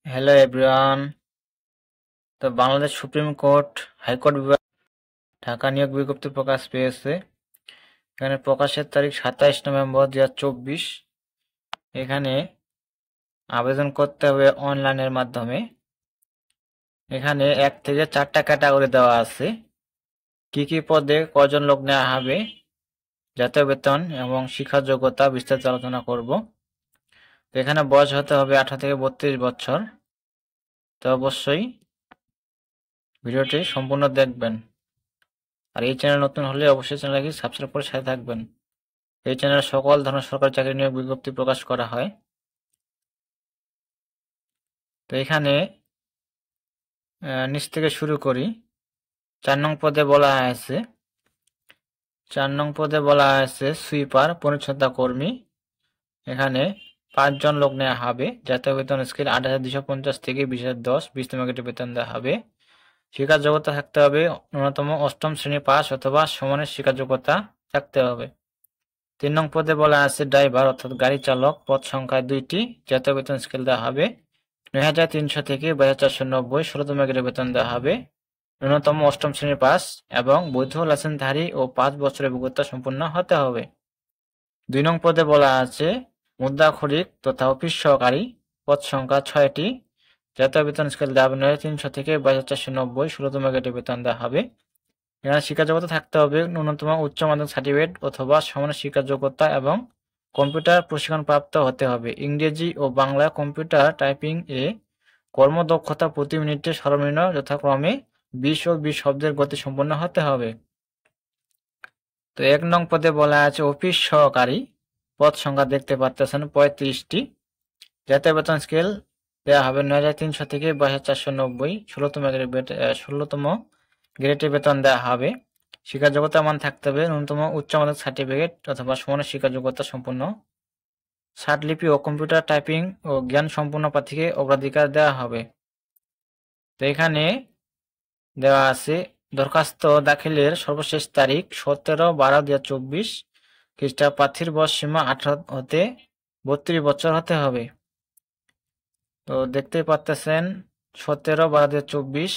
Hello everyone. তো Bangladesh supreme court high court বিভাগ ঢাকা নিয়োগ বিজ্ঞপ্তি প্রকাশ পেয়েছে। এখানে প্রকাশের তারিখ 27 নভেম্বর 2024। এখানে আবেদন করতে হবে অনলাইনের মাধ্যমে। এখানে 1 থেকে 4টা ক্যাটাগরি দেওয়া আছে। কি কি পদে কজন লোক নেওয়া হবে, জাতীয় বেতন এবং শিক্ষা যোগ্যতা বিস্তারিত আলোচনা করব। তো এখানে বয়স হতে হবে 18 থেকে 32 বছর। তো অবশ্যই ভিডিওটি সম্পূর্ণ দেখবেন। আর এই চ্যানেল নতুন হলে অবশ্যই চ্যানেলটি সাবস্ক্রাইব করে সাথে থাকবেন। এই চ্যানেলে সকল ধরনের সরকারি চাকরি নিয়োগ বিজ্ঞপ্তি প্রকাশ করা হয়। তো এখানে নিচ থেকে শুরু করি। 4 নং পদে বলা হয়েছে 4 নং পদে বলা হয়েছে সুইপার পরিচ্ছন্নতা কর্মী। এখানে 5 জন লোক নেওয়া হবে। জাতীয় বেতন স্কেল 8,250 থেকে 20,010 20তম গ্রেডে বেতন দেওয়া হবে। শিক্ষা যোগ্যতা থাকতে হবে ন্যূনতম 8ম শ্রেণী পাস অথবা সমানের শিক্ষা যোগ্যতা থাকতে হবে। 3 নং পদে বলা আছে ড্রাইভার অর্থাৎ গাড়ি চালক, পদ সংখ্যা 2টি। জাতীয় বেতন স্কেল দেওয়া হবে 9,300 থেকে 22,490 16তম গ্রেডে বেতন দেওয়া হবে। ন্যূনতম 8ম শ্রেণীর পাস এবং বৈধ লাইসেন্সধারী ও 5 বছরের অভিজ্ঞতা সম্পন্ন হতে হবে। 2 নং পদে বলা আছে মুদ্রাক্ষরিক তথা অফিস সহকারী, পদ সংখ্যা 6টি। জাতীয় বেতন স্কেল দেওয়া হবে 9,300 থেকে 22,490 16তম গ্রেডে বেতন দেওয়া হবে। এখানে শিক্ষা যোগ্যতা থাকতে হবে ন্যূনতম উচ্চ মাধ্যমিক সার্টিফিকেট অথবা সমানের শিক্ষা যোগ্যতা এবং কম্পিউটার প্রশিক্ষণপ্রাপ্ত হতে হবে। ইংরেজি ও বাংলা কম্পিউটার টাইপিং এ কর্মদক্ষতা প্রতি মিনিটে সর্বনিম্ন যথাক্রমে 20 ও 20 শব্দের গতি সম্পন্ন হতে হবে। তো 1 নং পদে বলা আছে অফিস সহকারী, পদ সংখ্যা দেখতে পাচ্ছেন 35টি। জাতীয় বেতন স্কেল দেওয়া হবে 9,300 থেকে 22,490 16তম গ্রেডে বেতন দেওয়া হবে। শিক্ষা যোগ্যতা মান থাকতে হবে ন্যূনতম উচ্চ মাধ্যমিক সার্টিফিকেট অথবা সমানের শিক্ষা যোগ্যতা সম্পন্ন। ষাটলিপি ও কম্পিউটার টাইপিং ও জ্ঞান সম্পন্ন প্রার্থীকে অগ্রাধিকার দেওয়া হবে। তো এখানে দেওয়া আছে দরখাস্ত দাখিলের সর্বশেষ তারিখ 17/12/2024 খ্রিস্টাব্দ। প্রার্থীর বয়স সীমা 18 হতে 32 বছর হতে হবে। তো দেখতেই পাচ্ছেন 17/12/2024।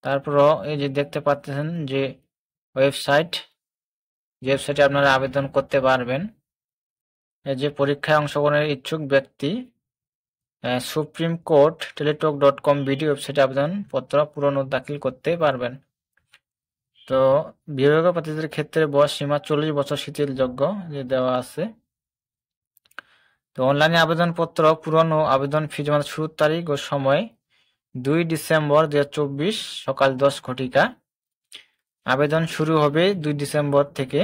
তারপরও এই যে দেখতে পাচ্ছেন যে ওয়েবসাইটে আপনারা আবেদন করতে পারবেন। এই যে পরীক্ষায় অংশগ্রহণের ইচ্ছুক ব্যক্তি সুপ্রিম কোর্ট টেলিটক.com বিডি ওয়েবসাইটে আবেদনপত্র পূরণ ও দাখিল করতে পারবেন। তো বিভাগীয় প্রার্থীদের ক্ষেত্রে বয়স সীমা 40 বছর শিথিলযোগ্য যে দেওয়া আছে। তো অনলাইনে আবেদনপত্র পূরণ ও আবেদন ফি জমা শুরুর তারিখ ও সময় 2 ডিসেম্বর 2024 সকাল 10 ঘটিকা। আবেদন শুরু হবে 2 ডিসেম্বর থেকে।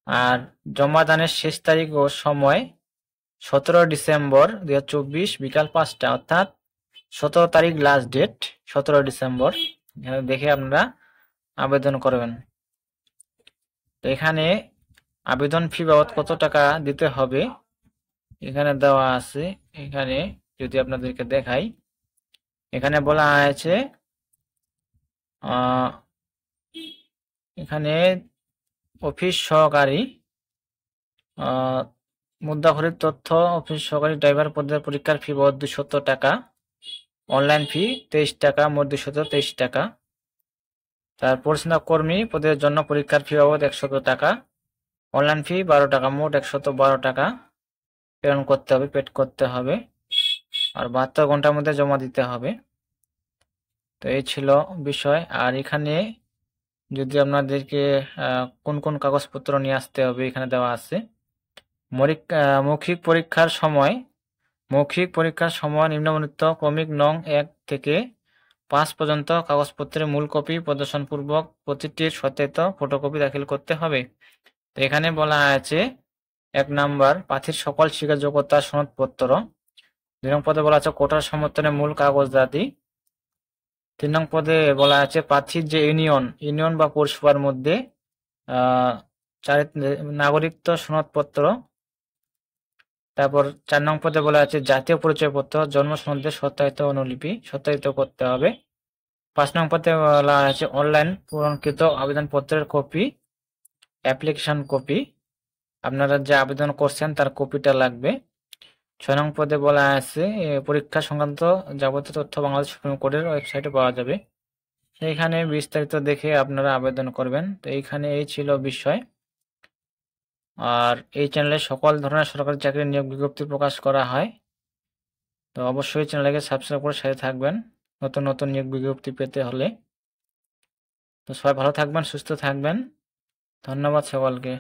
আর জমাদানের শেষ তারিখ ও সময় 17 ডিসেম্বর 2024 বিকাল 5টা, অর্থাৎ 17 তারিখ লাস্ট ডেট, 17 ডিসেম্বর। এখানে দেখে আপনারা আবেদন করবেন। তো এখানে আবেদন ফি বাবদ কত টাকা দিতে হবে এখানে দেওয়া আছে। এখানে যদি আপনাদেরকে দেখাই, এখানে বলা আছে এখানে অফিস সহকারী মুদ্রাক্ষরিক তথ্য অফিস সহকারী ড্রাইভার পদের পরীক্ষার ফি বাবদ 270 টাকা, অনলাইন ফি 23 টাকা, মোট 223 টাকা। তার পরিচ্ছন্ন কর্মী পদের জন্য পরীক্ষার ফি বাবদ 100 টাকা, অনলাইন ফি 12 টাকা, মোট 112 টাকা প্রেরণ করতে হবে, পেড করতে হবে। আর 72 ঘন্টার মধ্যে জমা দিতে হবে। তো এই ছিল বিষয়। আর এখানে যদি আপনাদেরকে কোন কোন কাগজপত্র নিয়ে আসতে হবে এখানে দেওয়া আছে। মৌখিক পরীক্ষার সময় নিম্নবর্ণিত ক্রমিক নং 1 থেকে 5 পর্যন্ত কাগজপত্রের মূল কপি প্রদর্শনপূর্বক প্রতিটির সত্যায়িত ফটোকপি দাখিল করতে হবে। তো এখানে বলা আছে 1 নাম্বার প্রার্থীর সকল শিক্ষা যোগ্যতা সনদপত্র। 2 নং পদে বলা আছে কোটার সমর্থনের মূল কাগজাদি। 3 নং পদে বলা আছে প্রার্থীর যে ইউনিয়ন বা পৌরসভার মধ্যে নাগরিকত্ব সনদপত্র। তারপর 4 নং পদে বলা আছে জাতীয় পরিচয়পত্র, জন্ম সনদের সত্যায়িত অনুলিপি সত্যায়িত করতে হবে। 5 নং পদে বলা আছে অনলাইন পূরণকৃত আবেদনপত্রের কপি, অ্যাপ্লিকেশন কপি, আপনারা যে আবেদন করছেন তার কপিটা লাগবে। 6 নং পদে বলা আছে পরীক্ষা সংক্রান্ত যাবতীয় তথ্য বাংলাদেশ সুপ্রিম কোর্টের ওয়েবসাইটে পাওয়া যাবে। এইখানে বিস্তারিত দেখে আপনারা আবেদন করবেন। তো এইখানে এই ছিল বিষয়। আর এই চ্যানেলে সকল ধরনের সরকারি চাকরির নিয়োগ বিজ্ঞপ্তি প্রকাশ করা হয়। তো অবশ্যই চ্যানেলকে সাবস্ক্রাইব করে সাথে থাকবেন নতুন নতুন নিয়োগ বিজ্ঞপ্তি পেতে হলে। তো সবাই ভালো থাকবেন, সুস্থ থাকবেন। ধন্যবাদ সকলকে।